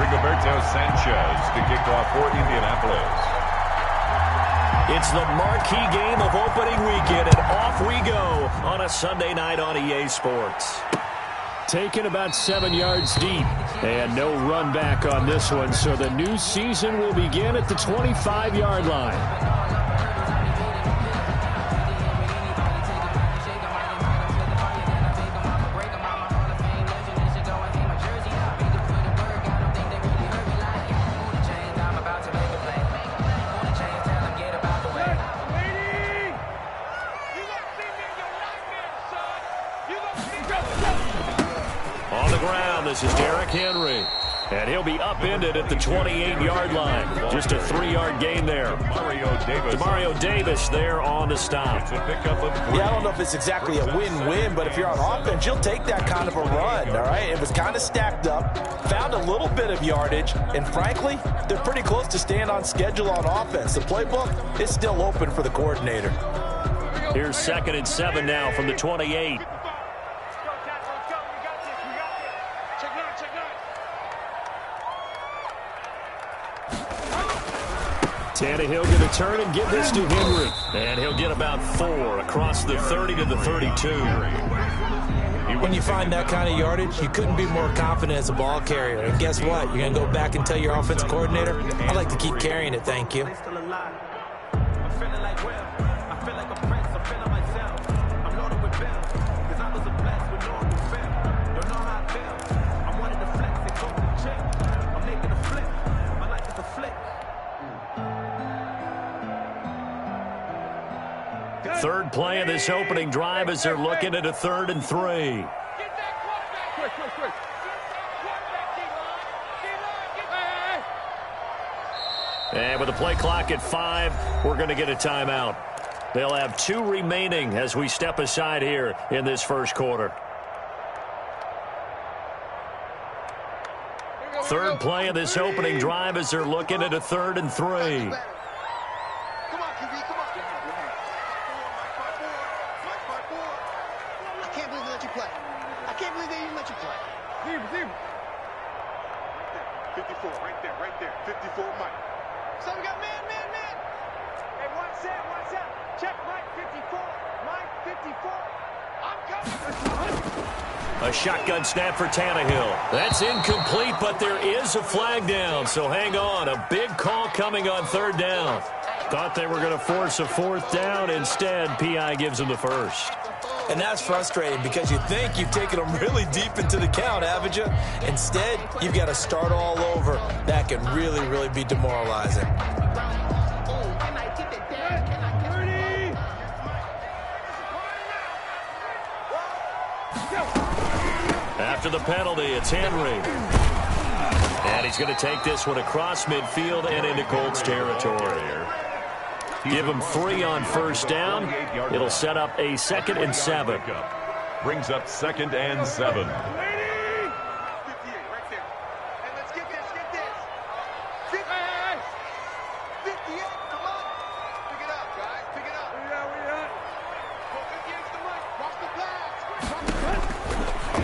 Rigoberto Sanchez to kick off for Indianapolis. It's the marquee game of opening weekend, and off we go on a Sunday night on EA Sports. Taken about 7 yards deep, and no run back on this one, so the new season will begin at the 25-yard line. This is Derrick Henry, and he'll be upended at the 28-yard line. Just a 3-yard gain there. Demario Davis there on the stop. Yeah, I don't know if it's exactly a win-win, but if you're on offense, you'll take that kind of a run, all right? It was kind of stacked up, found a little bit of yardage, and frankly, they're pretty close to staying on schedule on offense. The playbook is still open for the coordinator. Here's 2nd and 7 now from the 28. Tannehill going to turn and give this to Henry. And he'll get about 4 across the 30 to the 32. When you find that kind of yardage, you couldn't be more confident as a ball carrier. And guess what? You're going to go back and tell your offensive coordinator, I'd like to keep carrying it, thank you. Third play of this opening drive as they're looking at a 3rd and 3. And with the play clock at 5, we're going to get a timeout. They'll have 2 remaining as we step aside here in this first quarter. Third play of this opening drive as they're looking at a 3rd and 3. A shotgun snap for Tannehill. That's incomplete, but there is a flag down, so hang on. A big call coming on 3rd down. Thought they were going to force a 4th down. Instead, P.I. gives them the first. And that's frustrating because you think you've taken them really deep into the count, haven't you? Instead, you've got to start all over. That can really, really be demoralizing. After the penalty, it's Henry. And he's going to take this one across midfield and into Colts territory. Give him 3 on 1st down. It'll set up a 2nd and 7. Brings up 2nd and 7.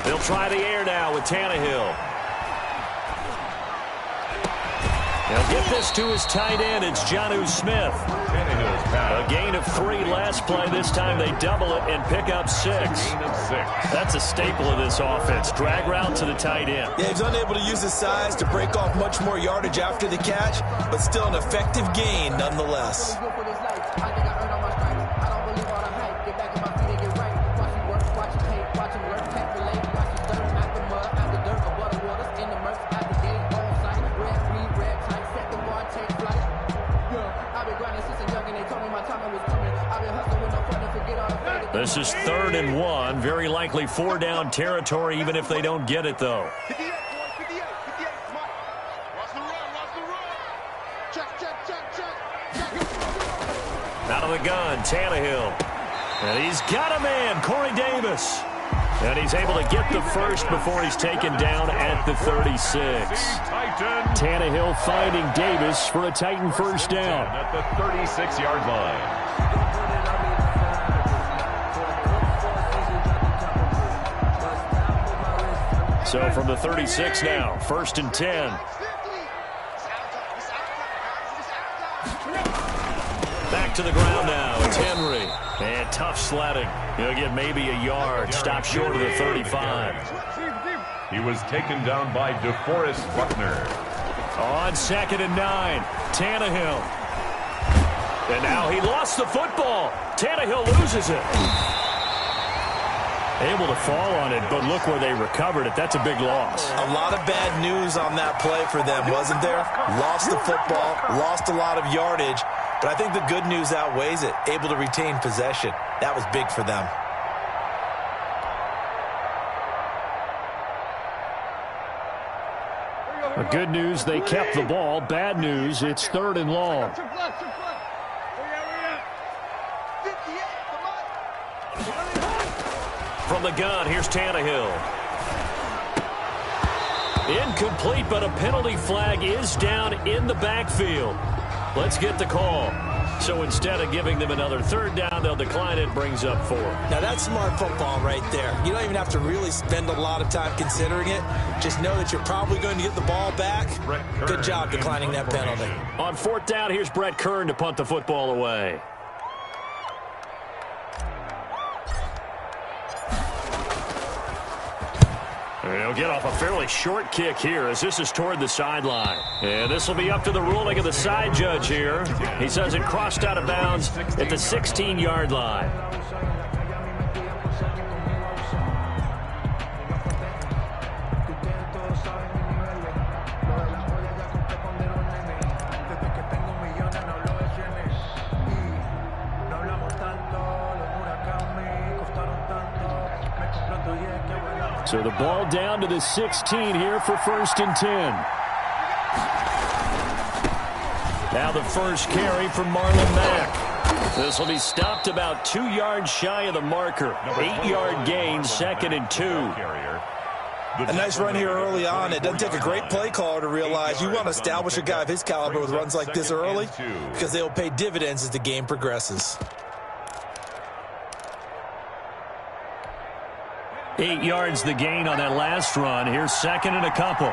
They'll try the air now with Tannehill. They'll get this to his tight end. It's Jonnu Smith. A gain of 3 last play. This time they double it and pick up 6. That's a staple of this offense. Drag route to the tight end. Yeah, he's unable to use his size to break off much more yardage after the catch, but still an effective gain nonetheless. This is 3rd and 1. Very likely 4-down territory, even if they don't get it, though. Out of the gun, Tannehill. And he's got a man, Corey Davis. And he's able to get the first before he's taken down at the 36. Tannehill finding Davis for a Titan first down. At the 36-yard line. So from the 36 now, 1st and 10. back to the ground now. It's Henry. And tough sledding. He'll get maybe a yard. Stop short of the 35. He was taken down by DeForest Buckner. On 2nd and 9. Tannehill. And now he lost the football. Tannehill loses it. Able to fall on it, but look where they recovered it. That's a big loss. A lot of bad news on that play for them, wasn't there? Lost the football, lost a lot of yardage, but I think the good news outweighs it. Able to retain possession. That was big for them. Good news, they kept the ball. Bad news, it's 3rd and long. From the gun, here's Tannehill. Incomplete, but a penalty flag is down in the backfield. Let's get the call. So instead of giving them another 3rd down, they'll decline it, brings up 4. Now that's smart football right there. You don't even have to really spend a lot of time considering it. Just know that you're probably going to get the ball back. Good job declining that penalty. On 4th down, here's Brett Kern to punt the football away. He'll get off a fairly short kick here as this is toward the sideline. And this will be up to the ruling of the side judge here. He says it crossed out of bounds at the 16-yard line. So the ball down to the 16 here for 1st and 10. Now the first carry from Marlon Mack. This will be stopped about 2 yards shy of the marker. 8-yard gain, 2nd and 2. A nice run here early on. It doesn't take a great play caller to realize you want to establish a guy of his caliber with runs like this early because they will pay dividends as the game progresses. 8 yards the gain on that last run. Here's 2nd and a couple.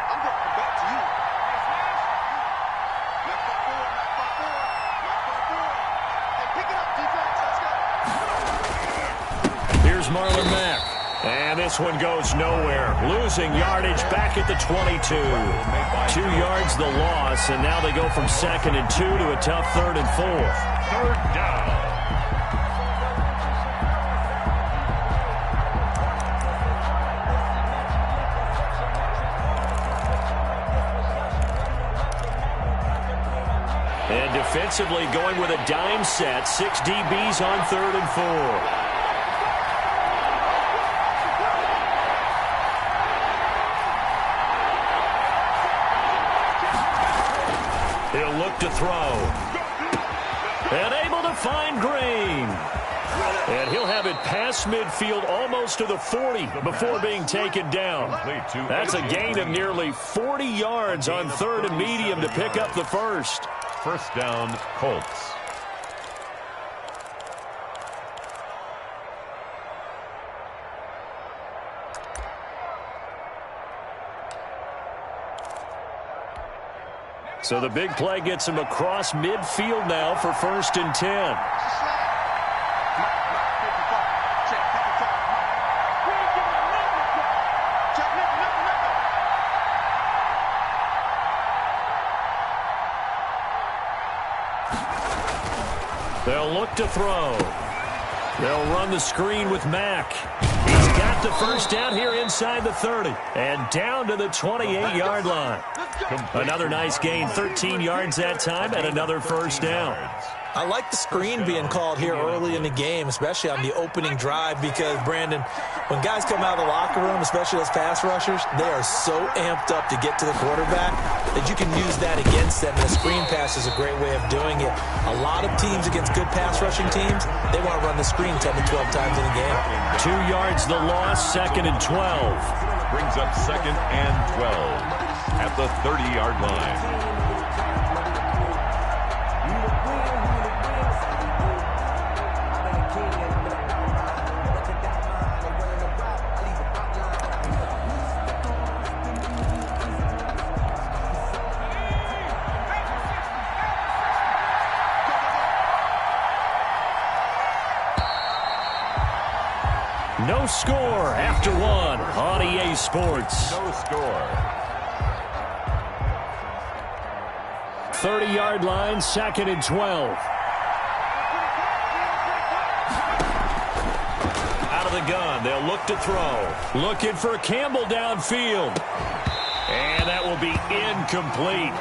Here's Marlon Mack. And this one goes nowhere. Losing yardage back at the 22. 2 yards the loss, and now they go from 2nd and 2 to a tough 3rd and 4. 3rd down. And defensively going with a dime set. 6 DBs on 3rd and 4. He'll look to throw. And able to find Green. And he'll have it past midfield almost to the 40 before being taken down. That's a gain of nearly 40 yards on 3rd and medium to pick up the first. 1st down, Colts. So the big play gets him across midfield now for 1st and 10. They'll look to throw. They'll run the screen with Mack. He's got the first down here inside the 30. And down to the 28-yard line. Another nice gain, 13 yards that time, and another 1st down. I like the screen being called here early in the game, especially on the opening drive, because, Brandon, when guys come out of the locker room, especially those pass rushers, they are so amped up to get to the quarterback that you can use that against them, and a screen pass is a great way of doing it. A lot of teams against good pass rushing teams, they want to run the screen 10 to 12 times in a game. 2 yards the loss, 2nd and 12. Brings up 2nd and 12 at the 30-yard line. No score after one on EA Sports. No score. 30-yard line, 2nd and 12. Out of the gun, they'll look to throw. Looking for Campbell downfield. And that will be incomplete.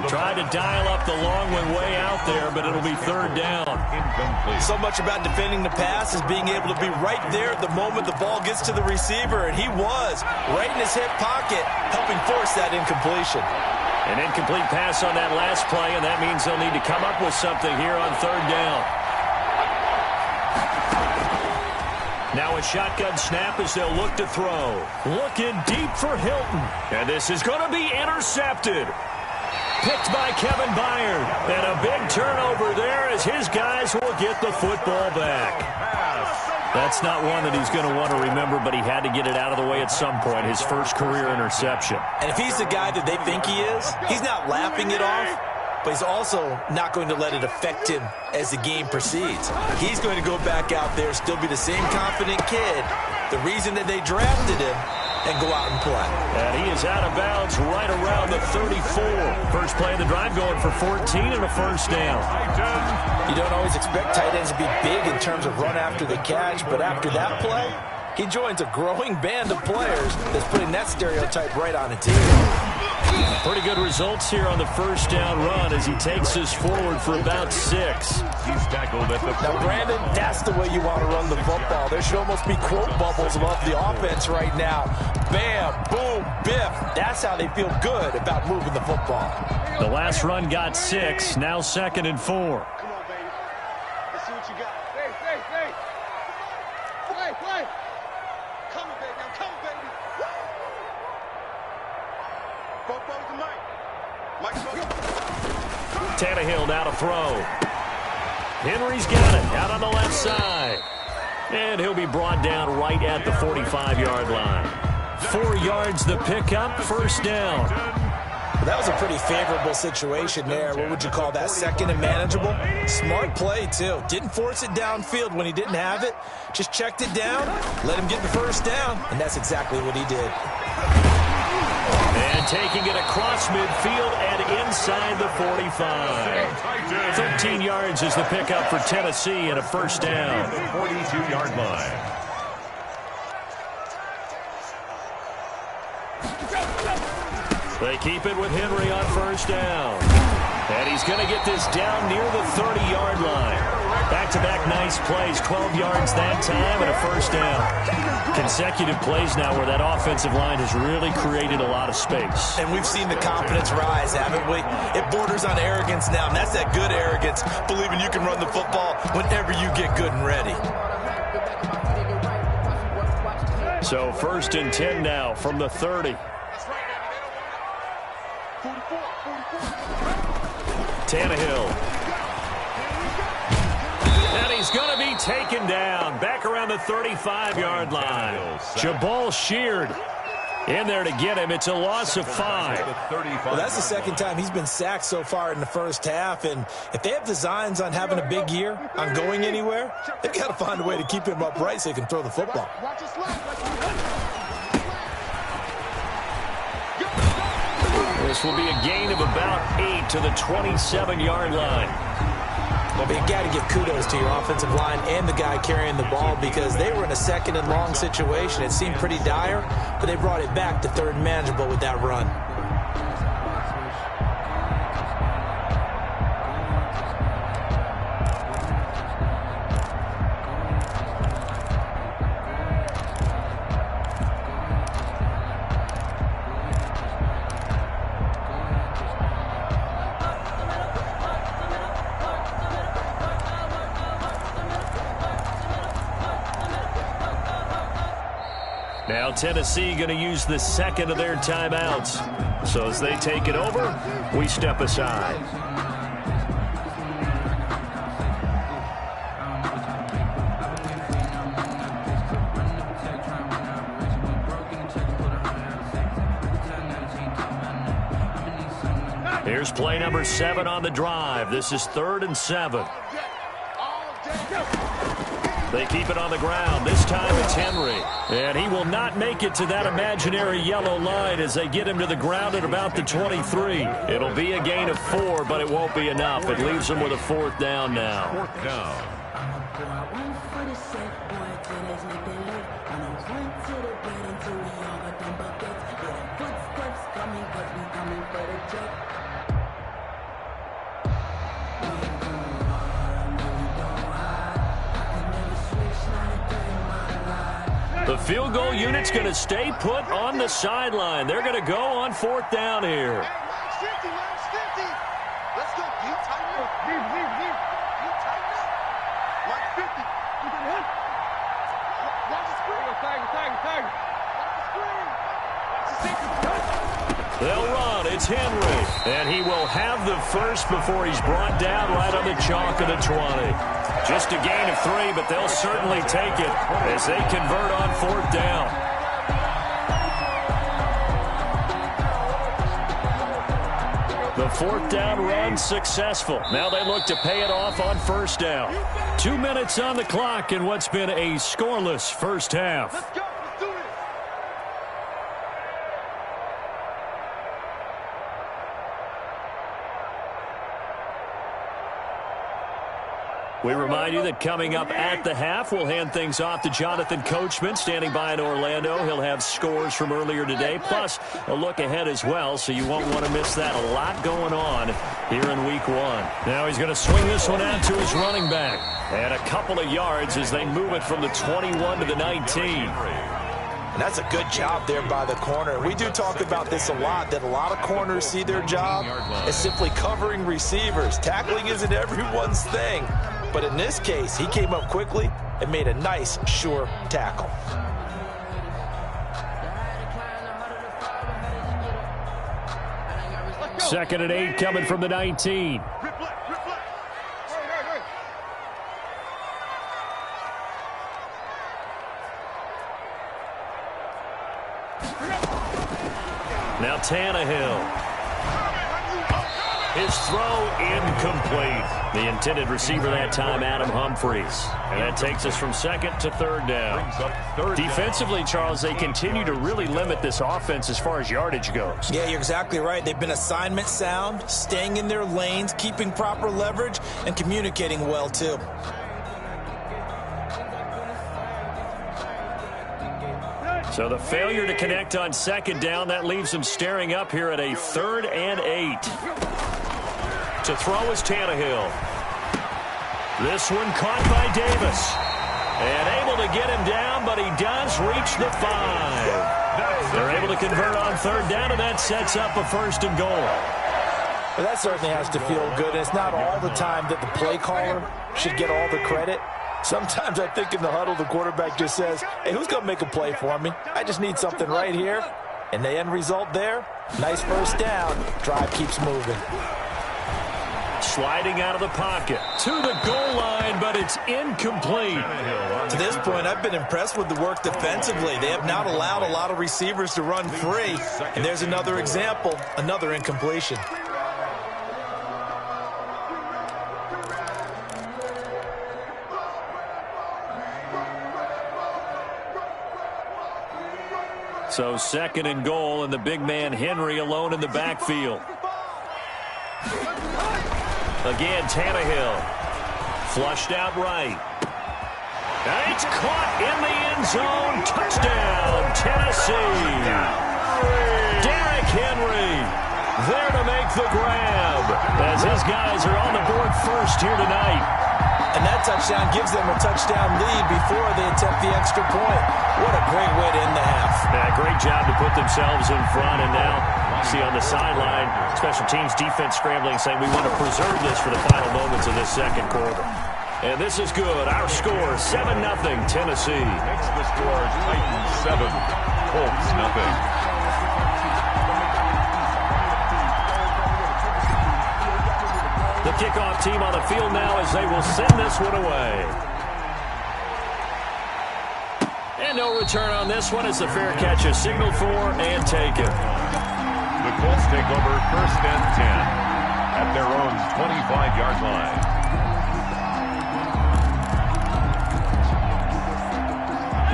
Tried to dial up the long one way out there, but it'll be 3rd down. Incomplete. So much about defending the pass is being able to be right there at the moment the ball gets to the receiver, and he was right in his hip pocket, helping force that incompletion. An incomplete pass on that last play, and that means they'll need to come up with something here on 3rd down. Now a shotgun snap as they'll look to throw. Looking deep for Hilton. And this is going to be intercepted. Picked by Kevin Byard. And a big turnover there as his guys will get the football back. That's not one that he's going to want to remember, but he had to get it out of the way at some point, his first career interception. And if he's the guy that they think he is, he's not laughing it off, but he's also not going to let it affect him as the game proceeds. He's going to go back out there, still be the same confident kid, the reason that they drafted him, and go out and play. And he is out of bounds right around the 34. First play of the drive going for 14 and a 1st down. You don't always expect tight ends to be big in terms of run after the catch, but after that play, he joins a growing band of players that's putting that stereotype right on a team. Pretty good results here on the 1st down run as he takes us forward for about 6. He's tackled at the 40. Now, Brandon, that's the way you want to run the football. There should almost be quote bubbles above the offense right now. Bam, boom, biff. That's how they feel good about moving the football. The last run got 6, now 2nd and 4. Come on, baby. Let's see what you got. Hey. Play. Come on, baby. I'm coming, baby. Both the mic. Tannehill now to throw. Henry's got it out on the left side. And he'll be brought down right at the 45-yard line. 4 yards the pickup, 1st down. That was a pretty favorable situation there. What would you call that? 2nd and manageable? Smart play, too. Didn't force it downfield when he didn't have it. Just checked it down, let him get the 1st down, and that's exactly what he did. And taking it across midfield and inside the 45. 13 yards is the pickup for Tennessee and a 1st down. 42-yard line. They keep it with Henry on 1st down. And he's going to get this down near the 30-yard line. Back-to-back nice plays, 12 yards that time and a 1st down. Consecutive plays now where that offensive line has really created a lot of space. And we've seen the confidence rise, haven't we? It borders on arrogance now, and that's that good arrogance, believing you can run the football whenever you get good and ready. So 1st and 10 now from the 30. Tannehill. And he's going to be taken down back around the 35-yard line. Jabal Sheard in there to get him. It's a loss of 5. Well, that's the 2nd time he's been sacked so far in the 1st half. And if they have designs on having a big year, on going anywhere, they've got to find a way to keep him upright so he can throw the football. This will be a gain of about 8 to the 27-yard line. Well, but you got to give kudos to your offensive line and the guy carrying the ball because they were in a 2nd and long situation. It seemed pretty dire, but they brought it back to 3rd and manageable with that run. Now Tennessee going to use the 2nd of their timeouts. So as they take it over, we step aside. Here's play number 7 on the drive. This is 3rd and 7. They keep it on the ground. This time it's Henry. And he will not make it to that imaginary yellow line as they get him to the ground at about the 23. It'll be a gain of 4, but it won't be enough. It leaves him with a 4th down now. 4th down. The field goal unit's going to stay put on the sideline. They're going to go on 4th down here. Hey, mine's 50. Let's go. You tighten up. You tighten up. Mine's 50. You can hit. Watch the screen. Tag. Watch the screen. Watch the safety. They'll run. It's Henry. And he will have the first before he's brought down right on the chalk of the 20. Just a gain of 3, but they'll certainly take it as they convert on 4th down. The 4th down run successful. Now they look to pay it off on 1st down. 2 minutes on the clock in what's been a scoreless first half. Let's go. Let's do this. We remind you that coming up at the half, we'll hand things off to Jonathan Coachman, standing by in Orlando. He'll have scores from earlier today, plus a look ahead as well, so you won't want to miss that. A lot going on here in Week 1. Now he's going to swing this one out to his running back. And a couple of yards as they move it from the 21 to the 19. And that's a good job there by the corner. We do talk about this a lot, that a lot of corners see their job as simply covering receivers. Tackling isn't everyone's thing. But in this case, he came up quickly and made a nice, sure tackle. Second and 8 coming from the 19. Now Tannehill. His throw incomplete. The intended receiver that time, Adam Humphries. And that takes us from 2nd to 3rd down. Defensively, Charles, they continue to really limit this offense as far as yardage goes. Yeah, you're exactly right. They've been assignment sound, staying in their lanes, keeping proper leverage, and communicating well, too. So the failure to connect on 2nd down, that leaves them staring up here at a 3rd and 8. To throw is Tannehill. This one caught by Davis. And able to get him down, but he does reach the 5. They're able to convert on 3rd down, and that sets up a 1st and goal. Well, that certainly has to feel good. It's not all the time that the play caller should get all the credit. Sometimes I think in the huddle, the quarterback just says, hey, who's going to make a play for me? I just need something right here. And the end result there, nice 1st down. Drive keeps moving. Sliding out of the pocket to the goal line, but it's incomplete. To this point, I've been impressed with the work defensively. They have not allowed a lot of receivers to run free. And there's another example, another incompletion. So 2nd and goal, and the big man Henry alone in the backfield. Again, Tannehill. Flushed out right. And it's caught in the end zone. Touchdown, Tennessee. Derrick Henry there to make the grab as his guys are on the board first here tonight. And that touchdown gives them a touchdown lead before they attempt the extra point. What a great way to end the half. Yeah, great job to put themselves in front. And now, see on the sideline, special teams defense scrambling, saying we want to preserve this for the final moments of this 2nd quarter. And this is good. Our score, 7-0, Tennessee. Makes the score Titans 7, Colts 0. The kickoff team on the field now as they will send this one away. And no return on this one as the fair catch is signaled for and taken. The Colts take over 1st and 10 at their own 25-yard line.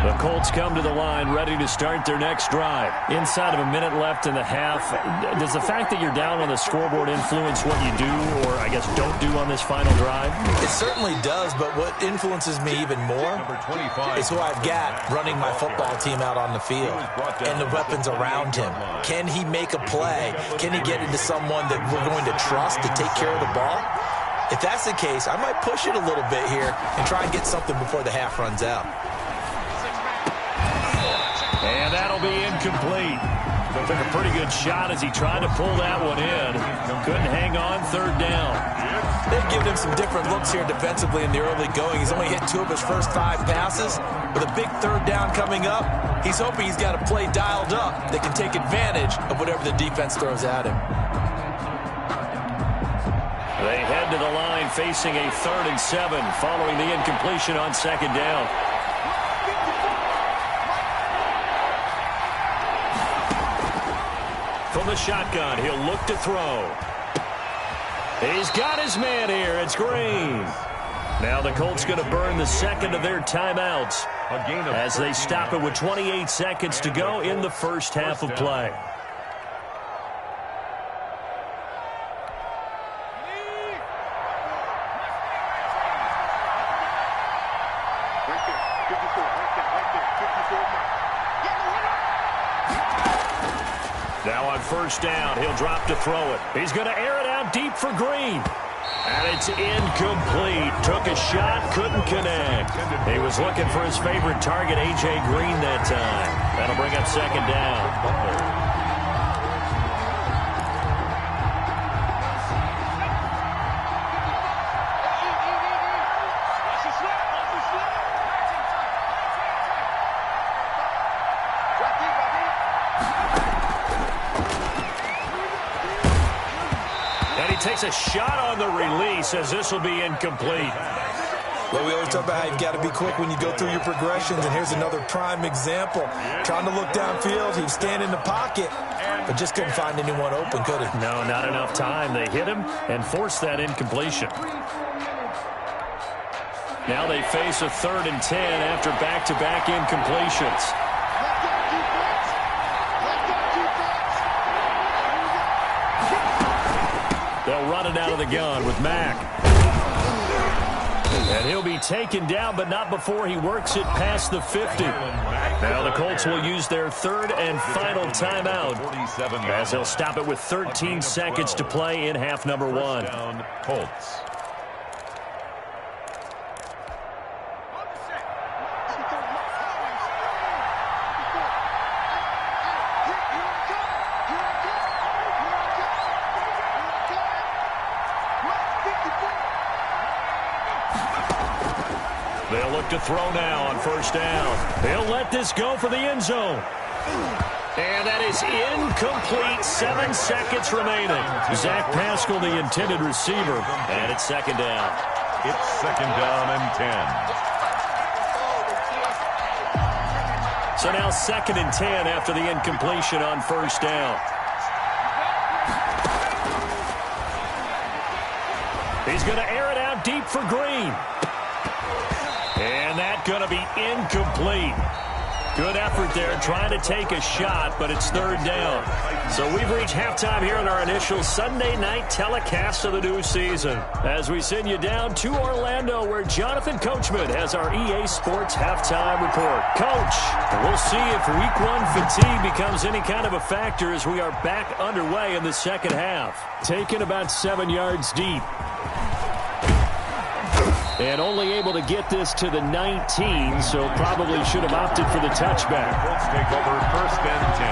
The Colts come to the line ready to start their next drive. Inside of a minute left in the half, does the fact that you're down on the scoreboard influence what you do or, I guess, don't do on this final drive? It certainly does, but what influences me even more is who I've got running my football team out on the field and the weapons around him. Can he make a play? Can he get into someone that we're going to trust to take care of the ball? If that's the case, I might push it a little bit here and try and get something before the half runs out. And that'll be incomplete. Took a pretty good shot as he tried to pull that one in. Couldn't hang on, third down. They've given him some different looks here defensively in the early going. He's only hit 2 of his first 5 passes. With a big third down coming up, he's hoping he's got a play dialed up that can take advantage of whatever the defense throws at him. They head to the line facing a 3rd and 7 following the incompletion on 2nd down. From the shotgun, he'll look to throw. He's got his man here. It's Green. Now the Colts going to burn the second of their timeouts as they stop it with 28 seconds to go in the first half of play. Now on 1st down, he'll drop to throw it. He's going to air it out deep for Green. And it's incomplete. Took a shot, couldn't connect. He was looking for his favorite target, A.J. Green, that time. That'll bring up 2nd down. Takes a shot on the release as this will be incomplete. Well, we always talk about how you've got to be quick when you go through your progressions, and here's another prime example. Trying to look downfield, he was standing in the pocket, but just couldn't find anyone open, could he? No, not enough time. They hit him and forced that incompletion. Now they face a 3rd and 10 after back-to-back incompletions. They'll run it out of the gun with Mack. And he'll be taken down, but not before he works it past the 50. Now the Colts will use their 3rd and final timeout as they'll stop it with 13 seconds to play in half number 1. Colts. They'll look to throw now on 1st down. They'll let this go for the end zone. And that is incomplete. 7 seconds remaining. Zach Pascal, the intended receiver. And it's 2nd down. It's 2nd down and 10. So now 2nd and 10 after the incompletion on 1st down. He's going to air it out deep for Green. And that's going to be incomplete. Good effort there, trying to take a shot, but it's 3rd down. So we've reached halftime here in our initial Sunday night telecast of the new season. As we send you down to Orlando, where Jonathan Coachman has our EA Sports halftime report. Coach, we'll see if Week 1 fatigue becomes any kind of a factor as we are back underway in the second half. Taken about 7 yards deep. And only able to get this to the 19, so probably should have opted for the touchback. Colts take over 1st and 10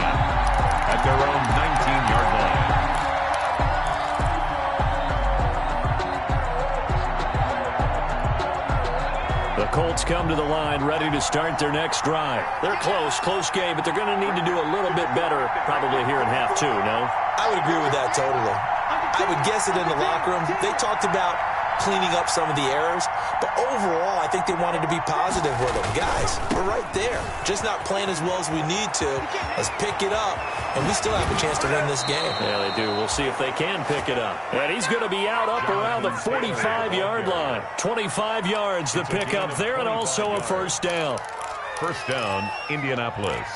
at their own 19-yard line. The Colts come to the line ready to start their next drive. They're close game, but they're going to need to do a little bit better probably here in half 2, no? I would agree with that totally. I would guess it in the locker room. They talked about cleaning up some of the errors, but overall I think they wanted to be positive with them. Guys, we're right there, just not playing as well as we need to. Let's pick it up, and we still have a chance to win this game. Yeah, they do. We'll see if they can pick it up. And he's going to be out up around the 45-yard line. 25 yards the pick up there, and also a 1st down. First down, Indianapolis.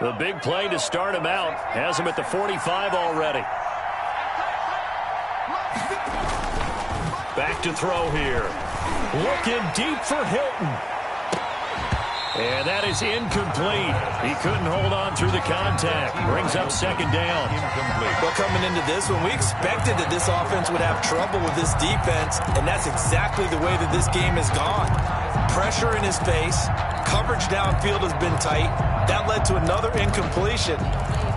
The big play to start him out has him at the 45 already. Back to throw here. Looking deep for Hilton. And that is incomplete. He couldn't hold on through the contact. Brings up second down. Well, coming into this one, we expected that this offense would have trouble with this defense, and that's exactly the way that this game has gone. Pressure in his face. Coverage downfield has been tight. That led to another incompletion.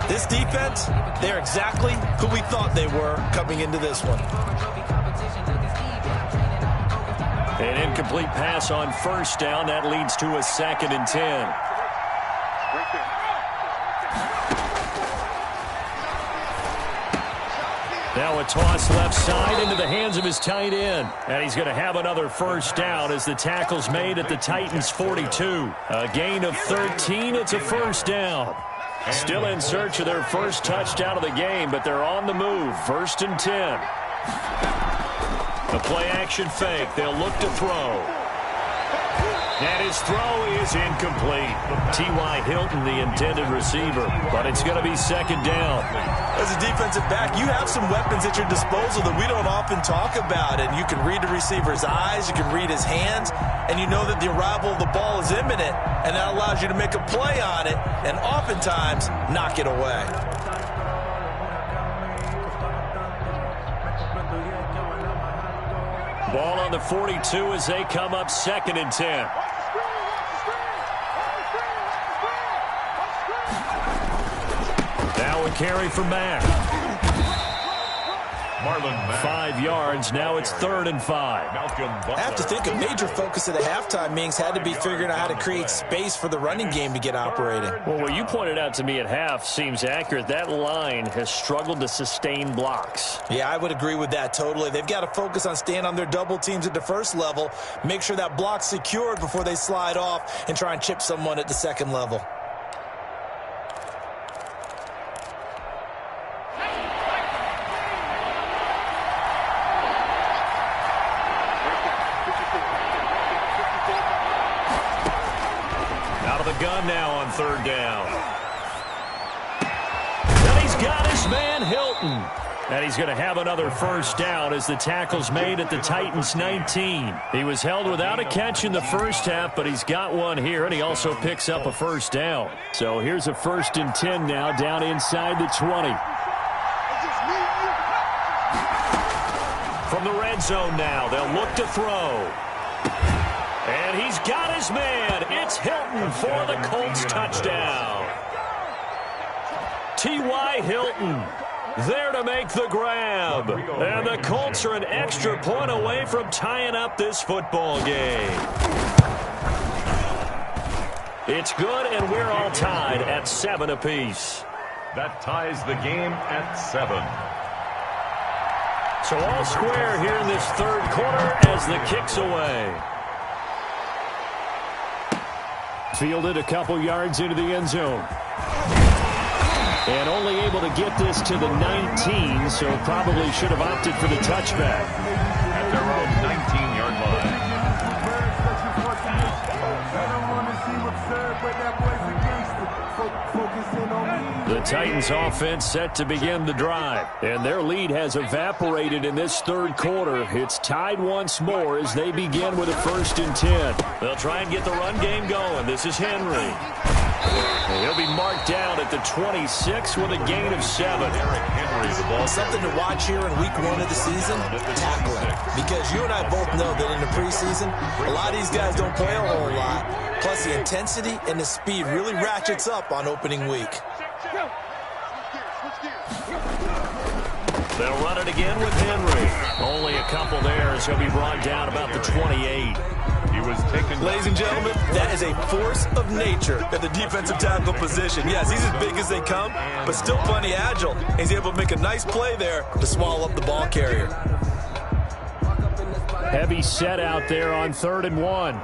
This defense, they're exactly who we thought they were coming into this one. An incomplete pass on first down. That leads to a 2nd and 10. Now a toss left side into the hands of his tight end. And he's going to have another first down as the tackle's made at the Titans' 42. A gain of 13. It's a first down. Still in search of their first touchdown of the game, but they're on the move. 1st and 10. The play-action fake. They'll look to throw. And his throw is incomplete. T.Y. Hilton, the intended receiver. But it's going to be 2nd down. As a defensive back, you have some weapons at your disposal that we don't often talk about. And you can read the receiver's eyes. You can read his hands. And you know that the arrival of the ball is imminent. And that allows you to make a play on it. And oftentimes, knock it away. Ball on the 42 as they come up 2nd and 10. Now a carry for Mack. Marlon Mack. 5 yards. Now it's 3rd and 5. I have to think a major focus of the halftime meetings had to be figuring out how to create space for the running game to get operating. Well, what you pointed out to me at half seems accurate. That line has struggled to sustain blocks. Yeah, I would agree with that totally. They've got to focus on staying on their double teams at the first level, make sure that block's secured before they slide off and try and chip someone at the second level. Gun now on 3rd down. And he's got his man Hilton. And he's going to have another first down as the tackle's made at the Titans' 19. He was held without a catch in the first half, but he's got one here, and he also picks up a first down. So here's a 1st and 10 now down inside the 20. From the red zone now, they'll look to throw. And he's got his man. It's Hilton for the Colts touchdown. T.Y. Hilton there to make the grab. And the Colts are an extra point away from tying up this football game. It's good, and we're all tied at 7 apiece. That ties the game at 7. So all square here in this 3rd quarter as the kick's away. Fielded a couple yards into the end zone. And only able to get this to the 19, so probably should have opted for the touchback. At their own 19-yard line. The Titans offense set to begin the drive, and their lead has evaporated in this 3rd quarter. It's tied once more as they begin with a 1st and 10. They'll try and get the run game going. This is Henry. He'll be marked down at the 26 with a gain of 7. Henry, the ball. Something to watch here in week 1 of the season, tackling. Because you and I both know that in the preseason, a lot of these guys don't play a whole lot. Plus, the intensity and the speed really ratchets up on opening week. They'll run it again with Henry. Only a couple there as he'll be brought down about the 28. He was taken. Ladies and gentlemen, that is a force of nature at the defensive tackle position. Yes, he's as big as they come, but still plenty agile. He's able to make a nice play there to swallow up the ball carrier. Heavy set out there on 3rd and 1.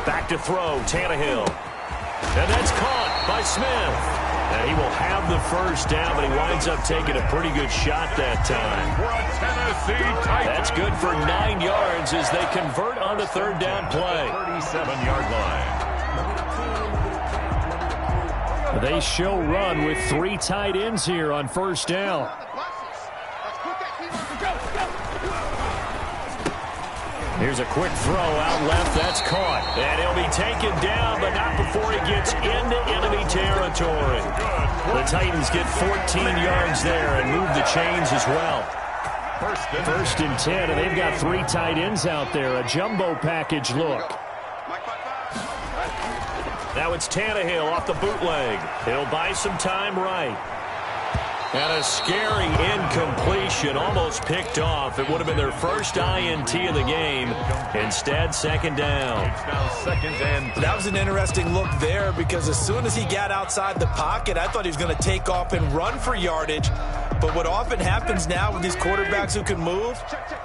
Back to throw, Tannehill. And that's caught. by Smith. And he will have the first down, but he winds up taking a pretty good shot that time. That's good for 9 yards as they convert on the third down play. 37-yard line. They show run with 3 tight ends here on first down. Here's a quick throw out left. That's caught. And he'll be taken down, but not before he gets into enemy territory. The Titans get 14 yards there and move the chains as well. First and 10, and they've got 3 tight ends out there. A jumbo package look. Now it's Tannehill off the bootleg. He'll buy some time right. And a scary incompletion, almost picked off. It would have been their first INT of the game. Instead, second down. It's now second and 3. That was an interesting look there because as soon as he got outside the pocket, I thought he was going to take off and run for yardage. But what often happens now with these quarterbacks who can move,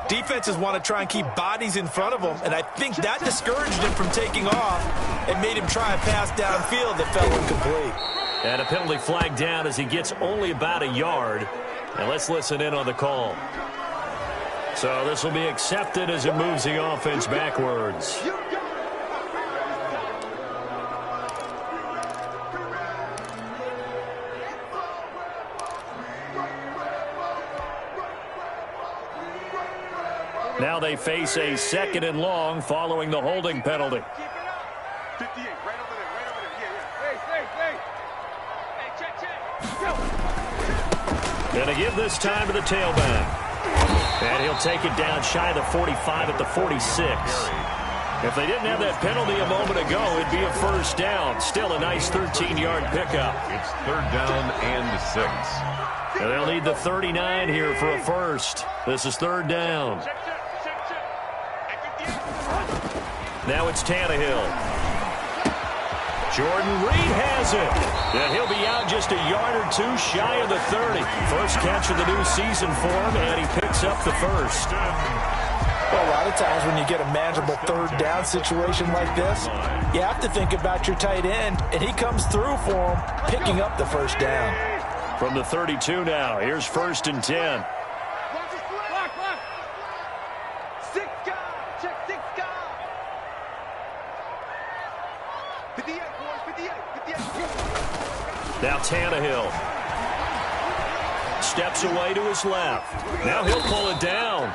defenses want to try and keep bodies in front of them. And I think that discouraged him from taking off and made him try a pass downfield that fell incomplete. And a penalty flag down as he gets only about a yard. And let's listen in on the call. So this will be accepted as it moves the offense backwards. Now they face a second and long following the holding penalty. 58, right over there, right over there. Yeah. Hey, check. Going to give this time to the tailback. And he'll take it down shy of the 45 at the 46. If they didn't have that penalty a moment ago, it'd be a first down. Still a nice 13-yard pickup. It's third down and 6. And they'll need the 39 here for a first. This is third down. Now it's Tannehill. Jordan Reed has it. And he'll be out just a yard or 2 shy of the 30. First catch of the new season for him, and he picks up the first. Well, a lot of times when you get a manageable third down situation like this, you have to think about your tight end, and he comes through for him, picking up the first down. From the 32 now, here's first and 10. Block. 6 guys. Check 6 guys. 58, boys. 58. Now Tannehill steps away to his left. Now he'll pull it down.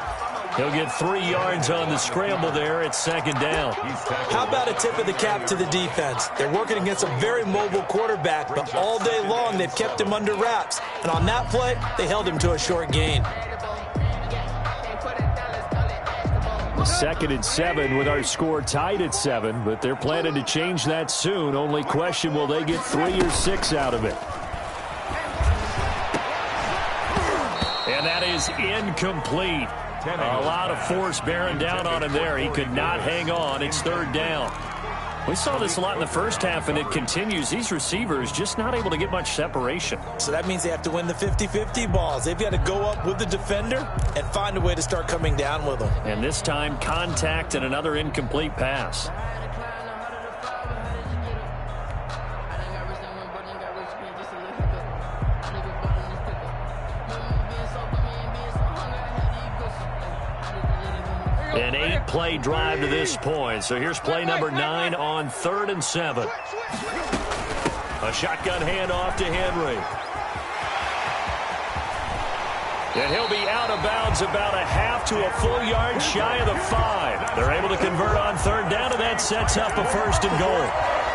He'll get 3 yards on the scramble there. It's second down. How about a tip of the cap to the defense? They're working against a very mobile quarterback, but all day long they've kept him under wraps. And on that play, they held him to a short gain. Second and 7 with our score tied at 7, but they're planning to change that soon. Only question, will they get 3 or 6 out of it? And that is incomplete. A lot of force bearing down on him there. He could not hang on. It's third down. We saw this a lot in the first half, and it continues. These receivers just not able to get much separation. So that means they have to win the 50-50 balls. They've got to go up with the defender and find a way to start coming down with them. And this time, contact and another incomplete pass. An 8-play drive to this point. So here's play number 9 on 3rd and 7. A shotgun handoff to Henry. And he'll be out of bounds about a half to a full yard shy of the 5. They're able to convert on third down, and that sets up a first and goal.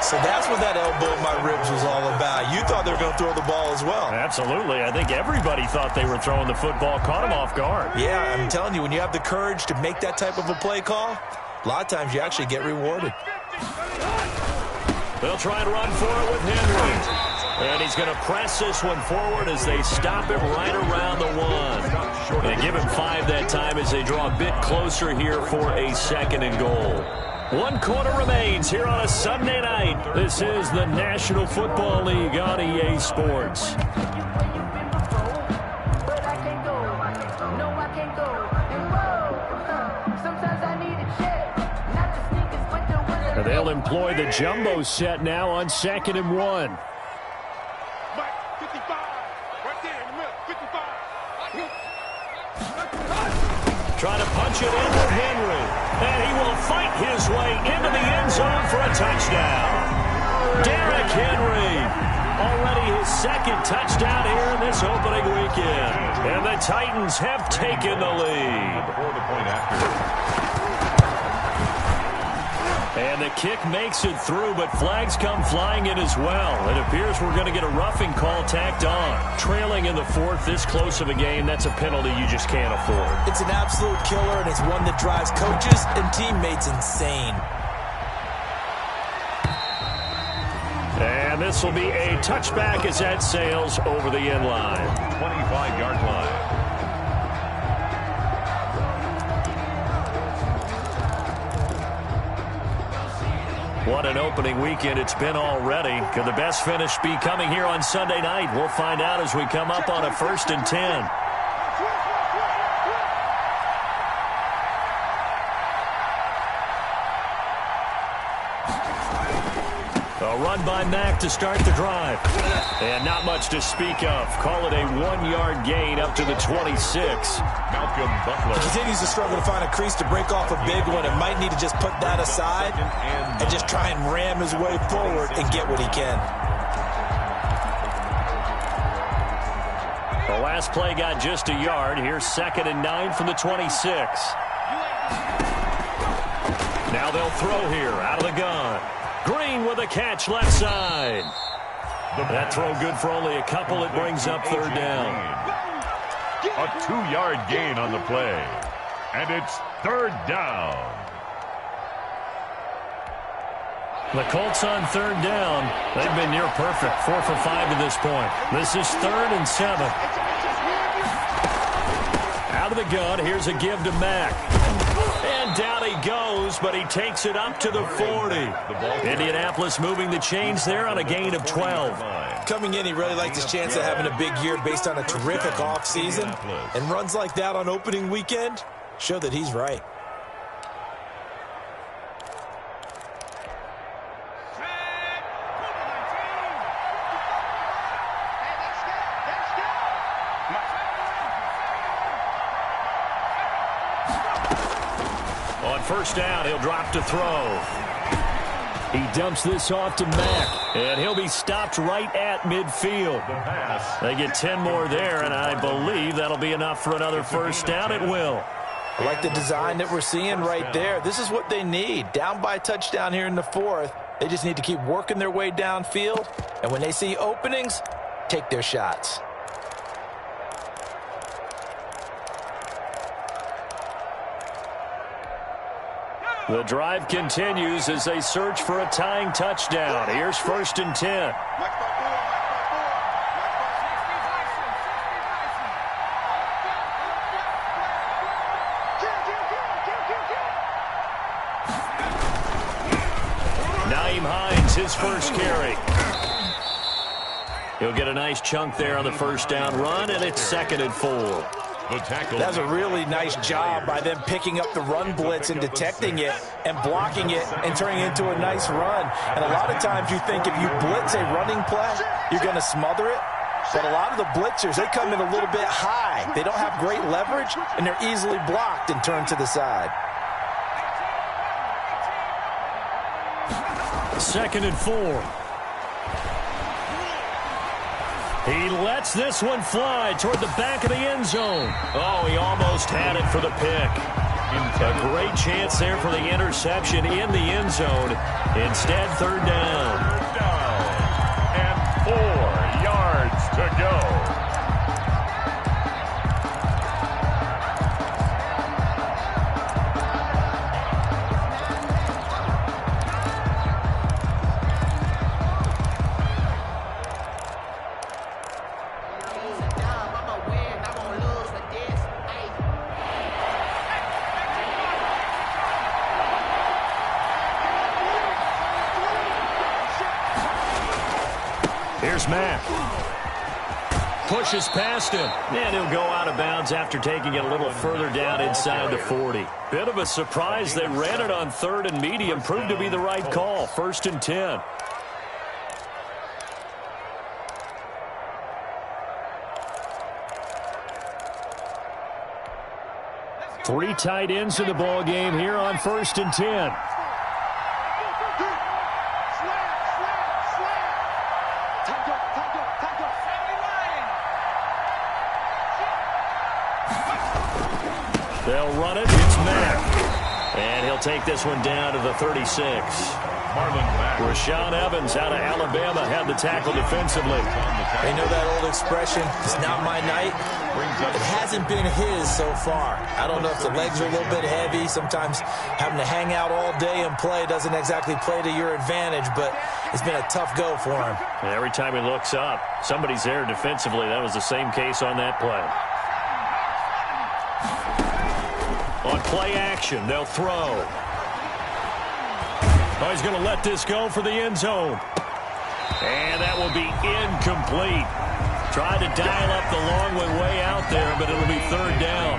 So that's what that elbow in my ribs was all about. You thought they were going to throw the ball as well. Absolutely. I think everybody thought they were throwing the football, caught them off guard. Yeah, I'm telling you, when you have the courage to make that type of a play call, a lot of times you actually get rewarded. They'll try and run for it with Henry. And he's going to press this one forward as they stop him right around the 1. And give him 5 that time as they draw a bit closer here for a second and goal. 1 quarter remains here on a Sunday night. This is the National Football League on EA Sports. And they'll employ the jumbo set now on 2nd and 1. Trying to punch it in with Henry. And he will fight his way into the end zone for a touchdown. Derrick Henry, already his second touchdown here in this opening weekend. And the Titans have taken the lead. For the point after. And the kick makes it through, but flags come flying in as well. It appears we're going to get a roughing call tacked on. Trailing in the fourth, this close of a game, that's a penalty you just can't afford. It's an absolute killer, and it's one that drives coaches and teammates insane. And this will be a touchback as that sails over the end line. 25-yard line. What an opening weekend it's been already. Could the best finish be coming here on Sunday night? We'll find out as we come up on a 1st and 10. A run by Mack to start the drive. And not much to speak of. Call it a 1-yard gain up to the 26. Malcolm Butler. He continues to struggle to find a crease to break off a big one and might need to just put that aside and just try and ram his way forward and get what he can. The last play got just a yard. Here's 2nd and 9 from the 26. Now they'll throw here out of the gun. Green with a catch left side. That throw good for only a couple. It brings up 3rd down. A 2-yard gain on the play. And it's 3rd down. The Colts on 3rd down. They've been near perfect. 4 for 5 to this point. This is 3rd and 7. Out of the gun. Here's a give to Mack. And down he goes, but he takes it up to the 40. Indianapolis moving the chains there on a gain of 12. Coming in, he really liked his chance of having a big year based on a terrific offseason. And runs like that on opening weekend show that he's right. On 1st down, he'll drop to throw. He dumps this off to Mack, and he'll be stopped right at midfield. They get 10 more there, and I believe that'll be enough for another 1st down. It will. I like the design that we're seeing right there. This is what they need. Down by a touchdown here in the 4th. They just need to keep working their way downfield, and when they see openings, take their shots. The drive continues as they search for a tying touchdown. Here's 1st and 10. Nyheim Hines, his first carry. He'll get a nice chunk there on the 1st down run, and it's 2nd and 4. That's a really nice job by them picking up the run blitz and detecting it and blocking it and turning it into a nice run. And a lot of times you think if you blitz a running play, you're going to smother it. But a lot of the blitzers, they come in a little bit high. They don't have great leverage, and they're easily blocked and turned to the side. 2nd and 4. He lets this one fly toward the back of the end zone. Oh, he almost had it for the pick. A great chance there for the interception in the end zone. Instead, 3rd down. And 4 yards to go. Here's Mack. Pushes past him. And he'll go out of bounds after taking it a little further down inside the 40. Bit of a surprise. They ran it on 3rd and medium. Proved to be the right call. 1st and 10. 3 tight ends in the ball game here on 1st and 10. They'll run it. It's Mack. And he'll take this one down to the 36. Rashaan Evans out of Alabama had the tackle defensively. They know that old expression, it's not my night. It hasn't been his so far. I don't know if the legs are a little bit heavy. Sometimes having to hang out all day and play doesn't exactly play to your advantage, but it's been a tough go for him. And every time he looks up, somebody's there defensively. That was the same case on that play. On play action, they'll throw. Oh, he's going to let this go for the end zone. And that will be incomplete. Tried to dial up the long way out there, but it'll be 3rd down.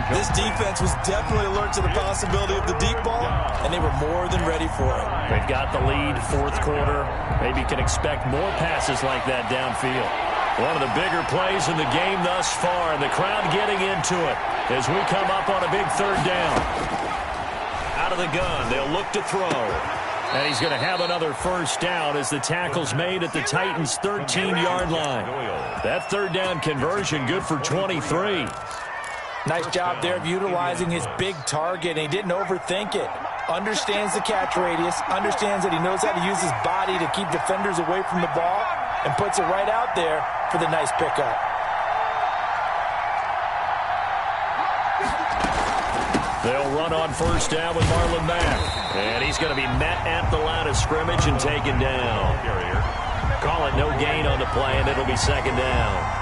This defense was definitely alert to the possibility of the deep ball, and they were more than ready for it. They've got the lead, 4th quarter. Maybe can expect more passes like that downfield. One of the bigger plays in the game thus far, and the crowd getting into it as we come up on a big 3rd down. Out of the gun, they'll look to throw. And he's going to have another 1st down as the tackle's made at the Titans' 13-yard line. That 3rd down conversion good for 23. Nice job there of utilizing his big target, and he didn't overthink it. Understands the catch radius, understands that he knows how to use his body to keep defenders away from the ball, and puts it right out there for the nice pickup. They'll run on 1st down with Marlon Mack. And he's going to be met at the line of scrimmage and taken down. Call it no gain on the play, and it'll be 2nd down.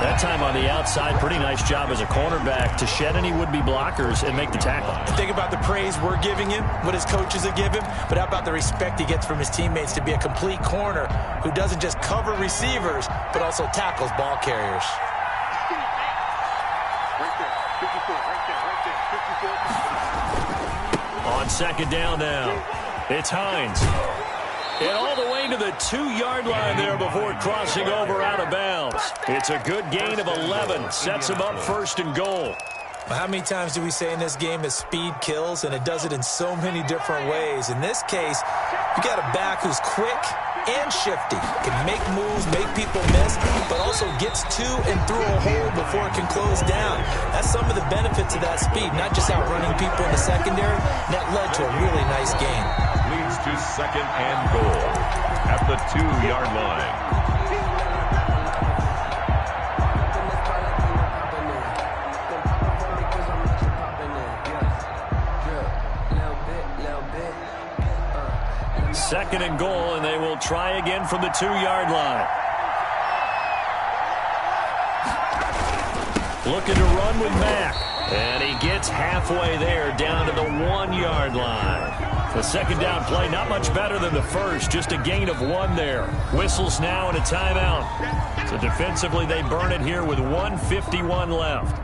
That time on the outside, pretty nice job as a cornerback to shed any would-be blockers and make the tackle. Think about the praise we're giving him, what his coaches have given him, but how about the respect he gets from his teammates to be a complete corner who doesn't just cover receivers, but also tackles ball carriers. On 2nd down now, it's Hines. And all the way to the 2-yard line there before crossing over out of bounds. It's a good gain of 11. Sets him up 1st and goal. Well, how many times do we say in this game that speed kills, and it does it in so many different ways? In this case, you got a back who's quick and shifty, can make moves, make people miss, but also gets to and through a hole before it can close down. That's some of the benefits of that speed, not just outrunning people in the secondary. That led to a really nice game. Leads to 2nd and goal at the 2-yard line. Second and goal, and they will try again from the 2-yard line. Looking to run with Mack. And he gets halfway there down to the 1-yard line. The 2nd down play, not much better than the first, just a gain of 1 there. Whistles now and a timeout. So defensively, they burn it here with 1:51 left.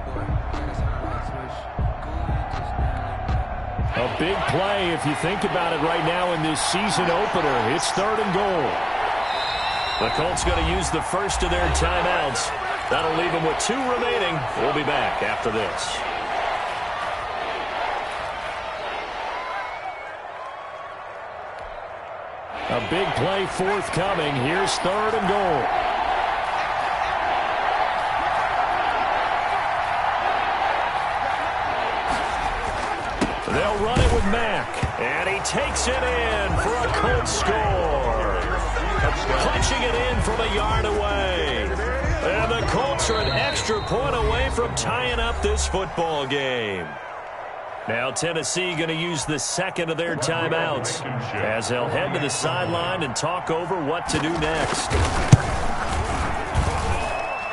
A big play if you think about it right now in this season opener. It's 3rd and goal. The Colts going to use the first of their timeouts. That'll leave them with 2 remaining. We'll be back after this. A big play forthcoming. Here's 3rd and goal. They'll run it with Mack. And he takes it in for a Colts score. Punching it in from a yard away. And the Colts are an extra point away from tying up this football game. Now Tennessee going to use the 2nd of their timeouts as they'll head to the sideline and talk over what to do next.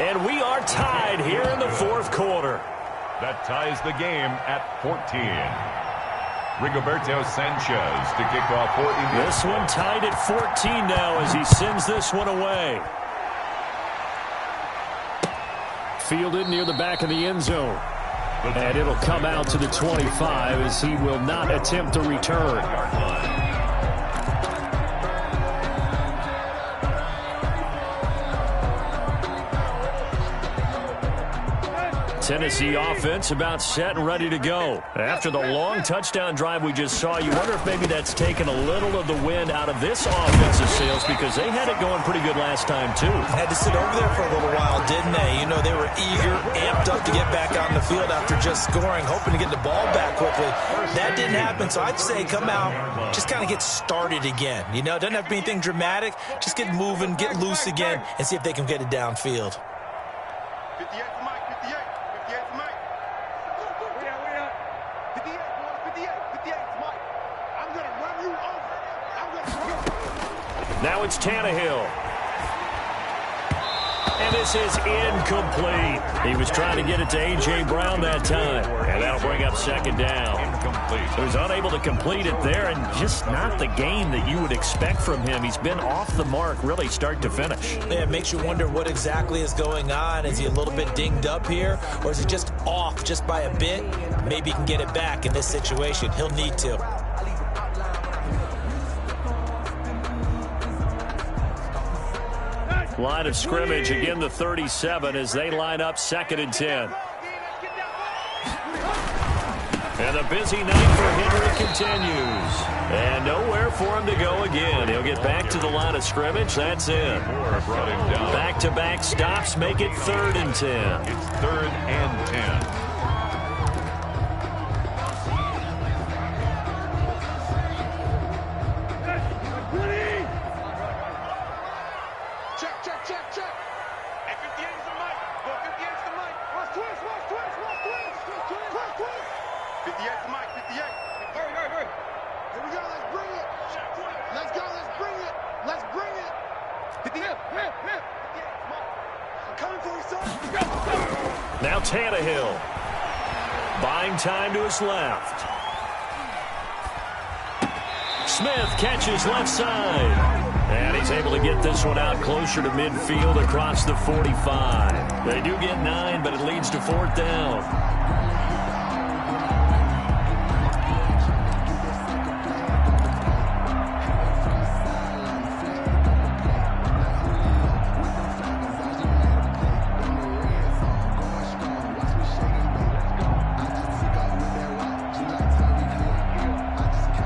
And we are tied here in the 4th quarter. That ties the game at 14. Rigoberto Sanchez to kick off for India. This one tied at 14 now as he sends this one away. Fielded near the back of the end zone. And it'll come out to the 25 as he will not attempt a return. Tennessee offense about set and ready to go. After the long touchdown drive we just saw, you wonder if maybe that's taken a little of the wind out of this offensive sails because they had it going pretty good last time, too. Had to sit over there for a little while, didn't they? You know, they were eager, amped up to get back out on the field after just scoring, hoping to get the ball back quickly. That didn't happen, so I'd say come out, just kind of get started again. You know, it doesn't have to be anything dramatic. Just get moving, get loose again, and see if they can get it downfield. 58 to Mike, 58 to Mike. We out. 58, 58 to Mike. I'm going to run you over. I'm going to run you. Now it's Tannehill. And this is incomplete. He was trying to get it to A.J. Brown that time. And that'll bring up second down. Incomplete. He was unable to complete it there, and just not the game that you would expect from him. He's been off the mark really start to finish. Yeah, it makes you wonder what exactly is going on. Is he a little bit dinged up here, or is he just off just by a bit? Maybe he can get it back in this situation. He'll need to. Line of scrimmage, again the 37 as they line up 2nd and 10. And a busy night for Henry continues. And nowhere for him to go again. He'll get back to the line of scrimmage. That's it. Back-to-back stops make it 3rd and 10. It's 3rd and 10. Now Tannehill. Buying time to his left. Smith catches left side. And he's able to get this one out closer to midfield across the 45. They do get 9, but it leads to 4th down.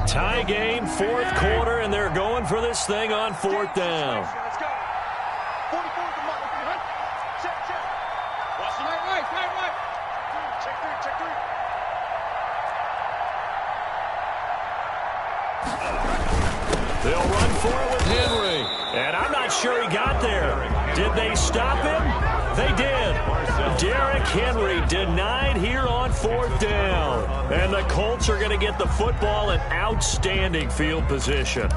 Tie game, 4th quarter, and they're going for this thing on 4th down. Let's go. 44 to Mike. Check. Watch the right. Check 3. They'll run for it with Henry. And I'm not sure he got there. Did they stop him? They did. Derrick Henry denied here on 4th down. And the Colts are going to get the football in outstanding field position.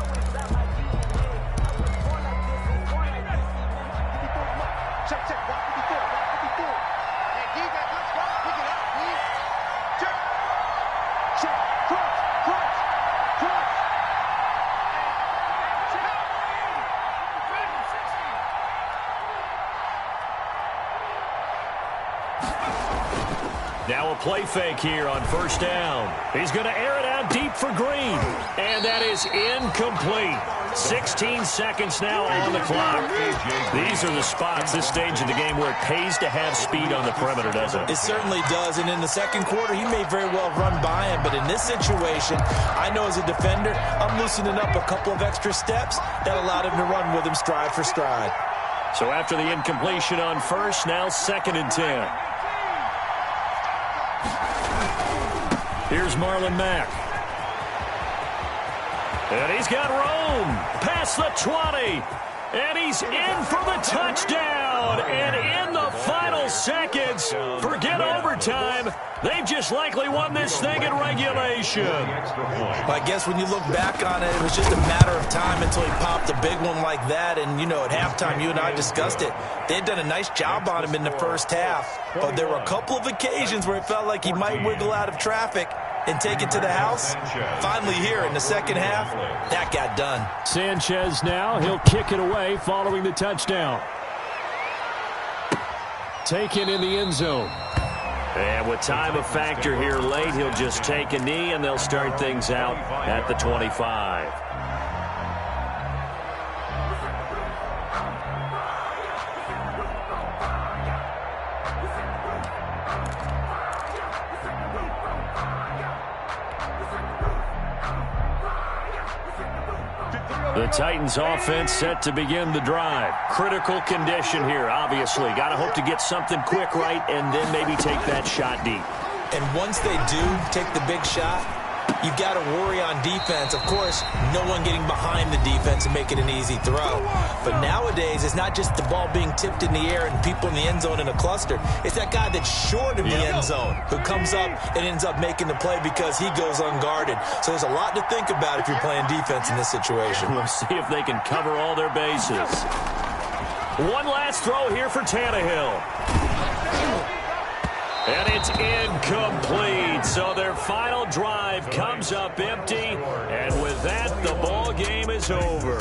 Now a play fake here on 1st down. He's going to air it out deep for Green. And that is incomplete. 16 seconds now on the clock. These are the spots, this stage of the game, where it pays to have speed on the perimeter, doesn't it? It certainly does, and in the 2nd quarter, he may very well run by him, but in this situation, I know as a defender, I'm loosening up a couple of extra steps that allowed him to run with him stride for stride. So after the incompletion on 1st, now 2nd and 10. Here's Marlon Mack. And he's got room past the 20. And he's in for the touchdown. And in the final seconds, forget overtime. They've just likely won this thing in regulation. Well, I guess when you look back on it, it was just a matter of time until he popped a big one like that. And, you know, at halftime, you and I discussed it. They had done a nice job on him in the first half. But there were a couple of occasions where it felt like he might wiggle out of traffic and take it to the house. Finally here in the second half, that got done. Sanchez now, he'll kick it away following the touchdown. Taken in the end zone. And with time a factor here late, he'll just take a knee and they'll start things out at the 25. The Titans offense set to begin the drive. Critical condition here, obviously. Got to hope to get something quick right and then maybe take that shot deep. And once they do take the big shot, you've got to worry on defense. Of course, no one getting behind the defense and making an easy throw. But nowadays, it's not just the ball being tipped in the air and people in the end zone in a cluster. It's that guy that's short of the end zone who comes up and ends up making the play because he goes unguarded. So there's a lot to think about if you're playing defense in this situation. We'll see if they can cover all their bases. One last throw here for Tannehill. And it's incomplete. So their final drive comes up empty. And with that, the ball game is over.